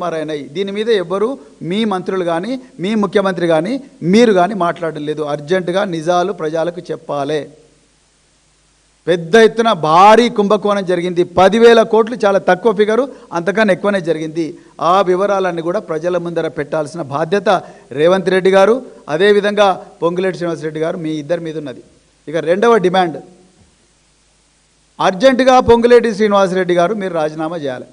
మారైనాయి. దీని మీద ఎవ్వరు మీ మంత్రులు కానీ మీ ముఖ్యమంత్రి కానీ మీరు కానీ మాట్లాడడం లేదు. అర్జెంటుగా నిజాలు ప్రజలకు చెప్పాలి. పెద్ద ఎత్తున భారీ కుంభకోణం జరిగింది. 10,000 కోట్లు చాలా తక్కువ ఫిగరు, అంతకన్నా ఎక్కువనే జరిగింది. ఆ వివరాలన్నీ కూడా ప్రజల ముందర పెట్టాల్సిన బాధ్యత రేవంత్ రెడ్డి గారు, అదేవిధంగా పొంగులేటి శ్రీనివాసరెడ్డి గారు మీ ఇద్దరి మీద ఉన్నది. ఇక రెండవ డిమాండ్, అర్జెంటుగా పొంగులేటి శ్రీనివాసరెడ్డి గారు మీరు రాజీనామా చేయాలి.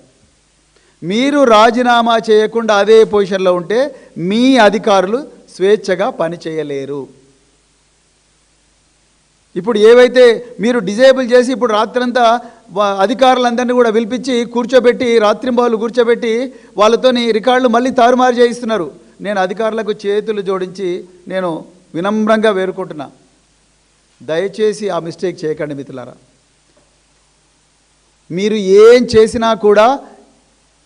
మీరు రాజీనామా చేయకుండా అదే పొజిషన్లో ఉంటే మీ అధికారులు స్వేచ్ఛగా పని చేయలేరు. ఇప్పుడు ఏవైతే మీరు డిజేబుల్ చేసి ఇప్పుడు రాత్రంతా అధికారులందరినీ కూడా పిలిపించి కూర్చోబెట్టి రాత్రింబావులు కూర్చోబెట్టి వాళ్ళతోని రికార్డులు మళ్ళీ తారుమారు చేయిస్తున్నారు. నేను అధికారులకు చేతులు జోడించి నేను వినమ్రంగా వేరుకుంటున్నా, దయచేసి ఆ మిస్టేక్ చేయకండి మిత్రులారా. మీరు ఏం చేసినా కూడా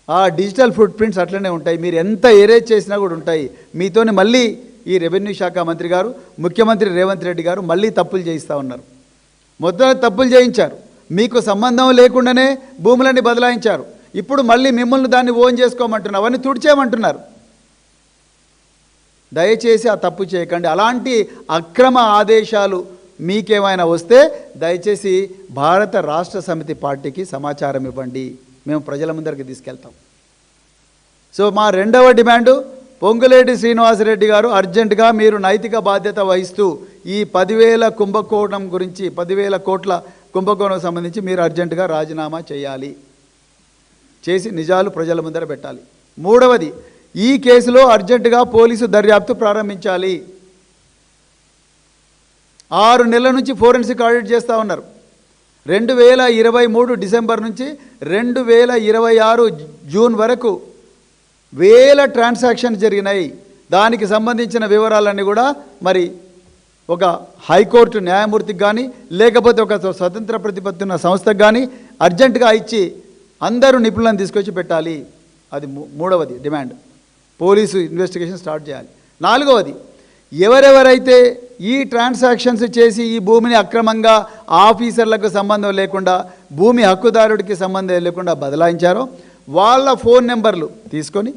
ఆ డిజిటల్ ఫుట్ ప్రింట్స్ అట్లనే ఉంటాయి. మీరు ఎంత ఎరేజ్ చేసినా కూడా ఉంటాయి. మీతోని మళ్ళీ ఈ రెవెన్యూ శాఖ మంత్రి గారు, ముఖ్యమంత్రి రేవంత్ రెడ్డి గారు మళ్ళీ తప్పులు చేయిస్తూ ఉన్నారు. మొత్తం తప్పులు చేయించారు, మీకు సంబంధం లేకుండానే భూములన్నీ బదలాయించారు. ఇప్పుడు మళ్ళీ మిమ్మల్ని దాన్ని ఓన్ చేసుకోమంటున్నారు, అవన్నీ తుడిచేయమంటున్నారు. దయచేసి ఆ తప్పు చేయకండి. అలాంటి అక్రమ ఆదేశాలు మీకేమైనా వస్తే దయచేసి భారత రాష్ట్ర సమితి పార్టీకి సమాచారం ఇవ్వండి, మేము ప్రజల ముందరికి తీసుకెళ్తాం. సో మా రెండవ డిమాండు, పొంగులేటి శ్రీనివాసరెడ్డి గారు అర్జెంటుగా మీరు నైతిక బాధ్యత వహిస్తూ ఈ 10,000 కుంభకోణం గురించి, 10,000 కోట్ల కుంభకోణం సంబంధించి మీరు అర్జెంటుగా రాజీనామా చేయాలి, చేసి నిజాలు ప్రజల ముందర పెట్టాలి. మూడవది, ఈ కేసులో అర్జెంటుగా పోలీసు దర్యాప్తు ప్రారంభించాలి. 6 నెలల నుంచి ఫోరెన్సిక్ ఆడిట్ చేస్తూ ఉన్నారు. 2023 డిసెంబర్ నుంచి 2026 జూన్ వరకు వేల ట్రాన్సాక్షన్ జరిగినాయి. దానికి సంబంధించిన వివరాలన్నీ కూడా మరి ఒక హైకోర్టు న్యాయమూర్తికి కానీ లేకపోతే ఒక స్వతంత్ర ప్రతిపత్తి ఉన్న సంస్థకు కానీ అర్జెంటుగా ఇచ్చి అందరూ నిపుణులను తీసుకొచ్చి పెట్టాలి. అది మూడవది డిమాండ్. పోలీసు ఇన్వెస్టిగేషన్ స్టార్ట్ చేయాలి. నాలుగవది, ఎవరెవరైతే ఈ ట్రాన్సాక్షన్స్ చేసి ఈ భూమిని అక్రమంగా ఆఫీసర్లకు సంబంధం లేకుండా, భూమి హక్కుదారుడికి సంబంధం లేకుండా బదలాయించారో వాళ్ళ ఫోన్ నెంబర్లు తీసుకొని,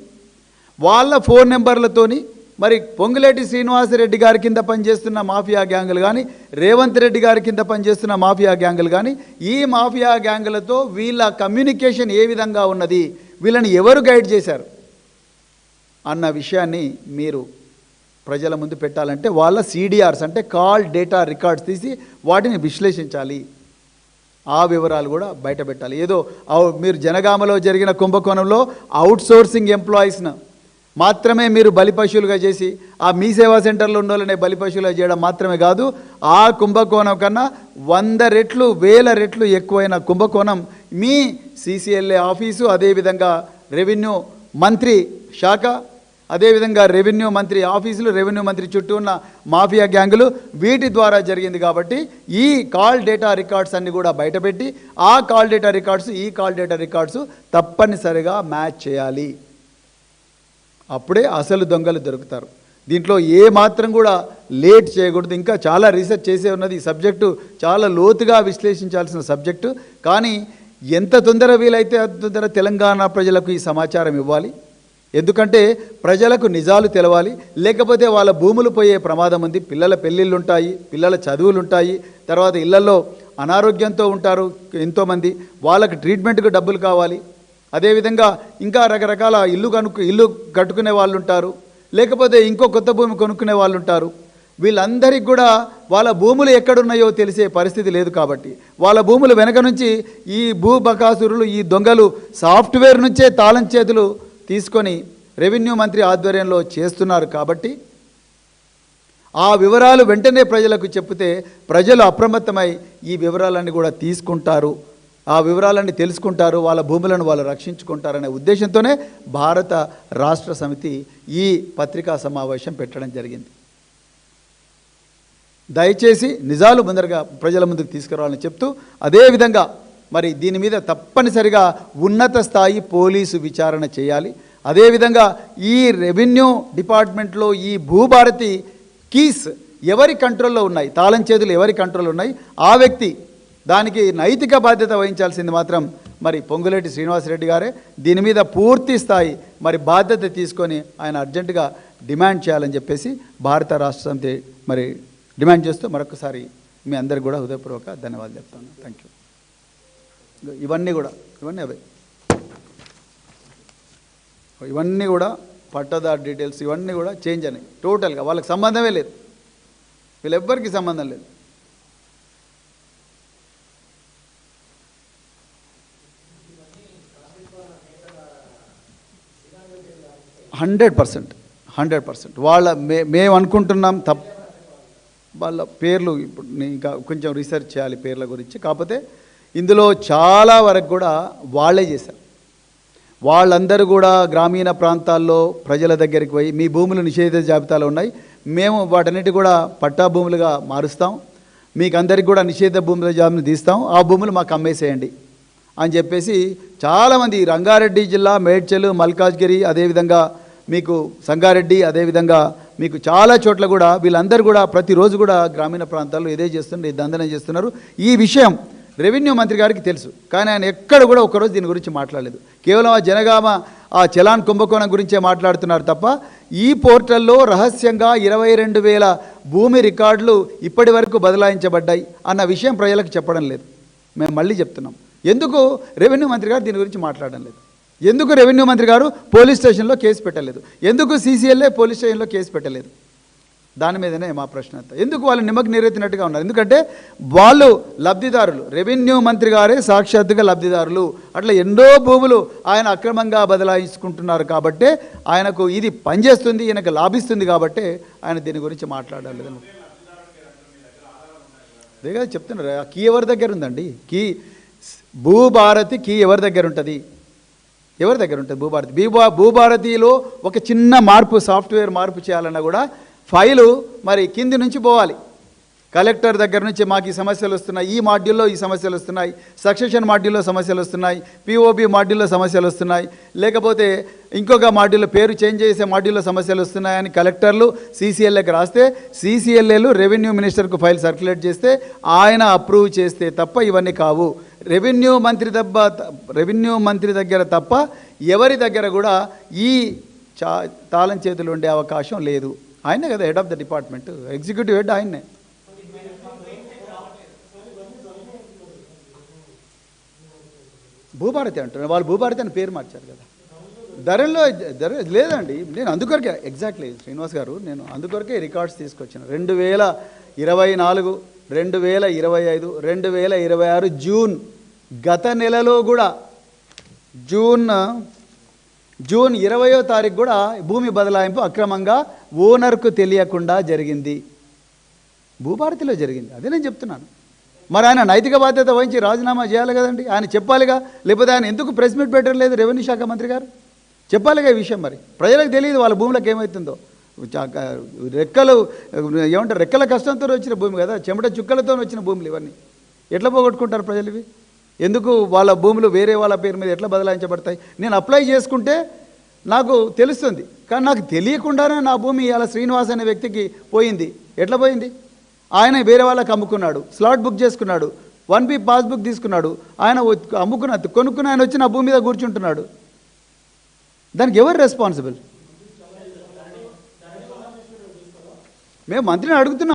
వాళ్ళ ఫోన్ నెంబర్లతోని మరి పొంగులేటి శ్రీనివాసరెడ్డి గారి కింద పనిచేస్తున్న మాఫియా గ్యాంగులు కానీ, రేవంత్ రెడ్డి గారి కింద పనిచేస్తున్న మాఫియా గ్యాంగులు కానీ, ఈ మాఫియా గ్యాంగులతో వీళ్ళ కమ్యూనికేషన్ ఏ విధంగా ఉన్నది, వీళ్ళని ఎవరు గైడ్ చేశారు అన్న విషయాన్ని మీరు ప్రజల ముందు పెట్టాలంటే వాళ్ళ CDRs అంటే కాల్ డేటా రికార్డ్స్ తీసి వాటిని విశ్లేషించాలి. ఆ వివరాలు కూడా బయట పెట్టాలి. ఏదో మీరు జనగామలో జరిగిన కుంభకోణంలో అవుట్సోర్సింగ్ ఎంప్లాయీస్ను మాత్రమే మీరు బలిపశువులుగా చేసి ఆ మీ సేవా సెంటర్లో ఉన్న వాళ్ళనే బలిపశువులుగా చేయడం మాత్రమే కాదు, ఆ కుంభకోణం కన్నా 100 రెట్లు 1000 రెట్లు ఎక్కువైన కుంభకోణం మీ CCLA ఆఫీసు, అదేవిధంగా రెవెన్యూ మంత్రి శాఖ, అదేవిధంగా రెవెన్యూ మంత్రి ఆఫీసులు, రెవెన్యూ మంత్రి చుట్టూ ఉన్న మాఫియా గ్యాంగులు, వీటి ద్వారా జరిగింది. కాబట్టి ఈ కాల్ డేటా రికార్డ్స్ అన్నీ కూడా బయటపెట్టి ఆ కాల్ డేటా రికార్డ్స్, ఈ కాల్ డేటా రికార్డ్స్ తప్పనిసరిగా మ్యాచ్ చేయాలి. అప్పుడే అసలు దొంగలు దొరుకుతారు. దీంట్లో ఏ మాత్రం కూడా లేట్ చేయకూడదు. ఇంకా చాలా రీసెర్చ్ చేసే ఉన్నది. ఈ సబ్జెక్టు చాలా లోతుగా విశ్లేషించాల్సిన సబ్జెక్టు. కానీ ఎంత తొందర వీలైతే అంత తొందర తెలంగాణ ప్రజలకు ఈ సమాచారం ఇవ్వాలి. ఎందుకంటే ప్రజలకు నిజాలు తెలవాలి, లేకపోతే వాళ్ళ భూములు పోయే ప్రమాదం ఉంది. పిల్లల పెళ్ళిళ్ళు ఉంటాయి, పిల్లల చదువులు ఉంటాయి, తర్వాత ఇళ్లలో అనారోగ్యంతో ఉంటారు ఎంతోమంది, వాళ్ళకి ట్రీట్మెంట్కు డబ్బులు కావాలి. అదేవిధంగా ఇంకా రకరకాల ఇల్లు కట్టుకునే వాళ్ళు ఉంటారు, లేకపోతే ఇంకో కొత్త భూమి కొనుక్కునే వాళ్ళు ఉంటారు. వీళ్ళందరికీ కూడా వాళ్ళ భూములు ఎక్కడున్నాయో తెలిసే పరిస్థితి లేదు. కాబట్టి వాళ్ళ భూములు వెనక నుంచి ఈ భూబకాసురులు, ఈ దొంగలు సాఫ్ట్వేర్ నుంచే తాళం చేతులు తీసుకొని రెవెన్యూ మంత్రి ఆధ్వర్యంలో చేస్తున్నారు. కాబట్టి ఆ వివరాలు వెంటనే ప్రజలకు చెప్తే ప్రజలు అప్రమత్తమై ఈ వివరాలన్నీ కూడా తీసుకుంటారు, ఆ వివరాలన్నీ తెలుసుకుంటారు, వాళ్ళ భూములను వాళ్ళు రక్షించుకుంటారనే ఉద్దేశంతోనే భారత రాష్ట్ర సమితి ఈ పత్రికా సమావేశం పెట్టడం జరిగింది. దయచేసి నిజాలు ముందరగా ప్రజల ముందుకు తీసుకురావాలని చెప్తూ, అదేవిధంగా మరి దీని మీద తప్పనిసరిగా ఉన్నత స్థాయి పోలీసు విచారణ చేయాలి. అదేవిధంగా ఈ రెవెన్యూ డిపార్ట్మెంట్లో ఈ భూభారతి కీస్ ఎవరి కంట్రోల్లో ఉన్నాయి, తాళం చేతులు ఎవరి కంట్రోల్లో ఉన్నాయి, ఆ వ్యక్తి దానికి నైతిక బాధ్యత వహించాల్సింది మాత్రం మరి పొంగులేటి శ్రీనివాసరెడ్డి గారే దీని మీద పూర్తి స్థాయి మరి బాధ్యత తీసుకొని ఆయన అర్జెంటుగా డిమాండ్ చేయాలని చెప్పేసి భారత రాష్ట్ర సమితి మరి డిమాండ్ చేస్తూ మరొకసారి మీ అందరికి కూడా హృదయపూర్వక ధన్యవాదాలు చెప్తాను. Thank you. ఇవన్నీ అవే ఇవన్నీ కూడా పట్టదారు డీటెయిల్స్ ఇవన్నీ కూడా చేంజ్ అయినాయి టోటల్గా. వాళ్ళకి సంబంధమే లేదు, వీళ్ళెవ్వరికి సంబంధం లేదు. హండ్రెడ్ పర్సెంట్ వాళ్ళ మేము అనుకుంటున్నాం వాళ్ళ పేర్లు ఇప్పుడు ఇంకా కొంచెం రీసెర్చ్ చేయాలి పేర్ల గురించి. కాకపోతే ఇందులో చాలా వరకు కూడా వాళ్ళే చేశారు. వాళ్ళందరూ కూడా గ్రామీణ ప్రాంతాల్లో ప్రజల దగ్గరికి పోయి మీ భూములు నిషేధిత జాబితాలో ఉన్నాయి, మేము వాటన్నిటి కూడా పట్టా భూములుగా మారుస్తాం, మీకు అందరికి కూడా నిషేధ భూముల జాబితాను తీస్తాం, ఆ భూములు మాకు అమ్మేసేయండి అని చెప్పేసి చాలామంది రంగారెడ్డి జిల్లా మేడ్చల్, మల్కాజ్గిరి, అదేవిధంగా మీకు సంగారెడ్డి, అదేవిధంగా మీకు చాలా చోట్ల కూడా వీళ్ళందరూ కూడా ప్రతిరోజు కూడా గ్రామీణ ప్రాంతాల్లో ఇదే చేస్తున్నారు, ఈ దందనం చేస్తున్నారు. ఈ విషయం రెవెన్యూ మంత్రి గారికి తెలుసు, కానీ ఆయన ఎక్కడ కూడా ఒకరోజు దీని గురించి మాట్లాడలేదు. కేవలం ఆ జనగామ ఆ చలాన్ కుంభకోణం గురించే మాట్లాడుతున్నారు తప్ప ఈ పోర్టల్లో రహస్యంగా 22,000 భూమి రికార్డులు ఇప్పటి వరకు బదలాయించబడ్డాయి అన్న విషయం ప్రజలకు చెప్పడం లేదు. మేము మళ్ళీ చెప్తున్నాం, ఎందుకు రెవెన్యూ మంత్రి గారు దీని గురించి మాట్లాడడం లేదు? ఎందుకు రెవెన్యూ మంత్రి గారు పోలీస్ స్టేషన్లో కేసు పెట్టలేదు? ఎందుకు సీసీఎల్ఏ పోలీస్ స్టేషన్లో కేసు పెట్టలేదు? దాని మీదనే మా ప్రశ్న అంతా. ఎందుకు వాళ్ళు నిమ్మకు నీరెత్తినట్టుగా ఉన్నారు? ఎందుకంటే వాళ్ళు లబ్ధిదారులు, రెవెన్యూ మంత్రి గారే సాక్షాత్తుగా లబ్ధిదారులు. అట్లా ఎన్నో భూములు ఆయన అక్రమంగా బదలాయించుకుంటున్నారు కాబట్టే ఆయనకు ఇది పనిచేస్తుంది, ఈయనకు లాభిస్తుంది కాబట్టే ఆయన దీని గురించి మాట్లాడాలి. అదే కదా చెప్తున్నారు. ఆ కీ ఎవరి దగ్గర ఉందండి? కీ భూభారతి కీ ఎవరి దగ్గర ఉంటుంది? ఎవరి దగ్గర ఉంటుంది భూభారతి? భూభారతిలో ఒక చిన్న మార్పు, సాఫ్ట్వేర్ మార్పు చేయాలన్నా కూడా ఫైలు మరి కింది నుంచి పోవాలి. కలెక్టర్ దగ్గర నుంచి మాకు ఈ సమస్యలు వస్తున్నాయి, ఈ మాడ్యూల్లో ఈ సమస్యలు వస్తున్నాయి, సక్సెషన్ మాడ్యూల్లో సమస్యలు వస్తున్నాయి, పిఓబి మాడ్యూల్లో సమస్యలు వస్తున్నాయి, లేకపోతే ఇంకొక మాడ్యూల్లో పేరు చేంజ్ చేసే మాడ్యూల్లో సమస్యలు వస్తున్నాయని కలెక్టర్లు సీసీఎల్ఏకి రాస్తే, సీసీఎల్ఏలు రెవెన్యూ మినిస్టర్కు ఫైల్ సర్క్యులేట్ చేస్తే ఆయన అప్రూవ్ చేస్తే తప్ప ఇవన్నీ కావు. రెవెన్యూ మంత్రి దగ్గర తప్ప ఎవరి దగ్గర కూడా ఈ తాళం చేతులు ఉండే అవకాశం లేదు. ఆయనే కదా head of the department, executive head ఆయన్నే. భూభారతి అంటున్నారు వాళ్ళు, భూభారతి అని పేరు మార్చారు కదా. ధరల్లో లేదండి. నేను అందుకొరకే ఎగ్జాక్ట్లీ శ్రీనివాస్ గారు, నేను అందుకొరకే రికార్డ్స్ తీసుకొచ్చాను. 2024, 2025, 2026 జూన్, గత నెలలో కూడా జూన్ 20వ తారీఖు కూడా భూమి బదలాయింపు అక్రమంగా ఓనర్కు తెలియకుండా జరిగింది, భూభారతిలో జరిగింది. అదే నేను చెప్తున్నాను. మరి ఆయన నైతిక బాధ్యత వహించి రాజీనామా చేయాలి కదండి, ఆయన చెప్పాలిగా. లేకపోతే ఆయన ఎందుకు ప్రెస్ మీట్ పెట్టలేదు? రెవెన్యూ శాఖ మంత్రి గారు చెప్పాలిగా ఈ విషయం. మరి ప్రజలకు తెలియదు వాళ్ళ భూములకు ఏమవుతుందో. రెక్కలు ఏమంటారు, రెక్కల కష్టంతో వచ్చిన భూమి కదా, చెమట చుక్కలతో వచ్చిన భూములు ఇవన్నీ ఎట్లా పోగొట్టుకుంటారు ప్రజలు? ఇవి ఎందుకు వాళ్ళ భూములు వేరే వాళ్ళ పేరు మీద ఎట్లా బదలాయించబడతాయి? నేను అప్లై చేసుకుంటే నాకు తెలుస్తుంది, కానీ నాకు తెలియకుండానే నా భూమి ఇలా శ్రీనివాస్ అనే వ్యక్తికి పోయింది. ఎట్లా పోయింది? ఆయన వేరే వాళ్ళకి అమ్ముకున్నాడు, స్లాట్ బుక్ చేసుకున్నాడు, 1B పాస్బుక్ తీసుకున్నాడు, ఆయన కొనుక్కుని ఆయన వచ్చి నా భూమి మీద కూర్చుంటున్నాడు. దానికి ఎవరు రెస్పాన్సిబుల్? మేము మంత్రిని అడుగుతున్నాం.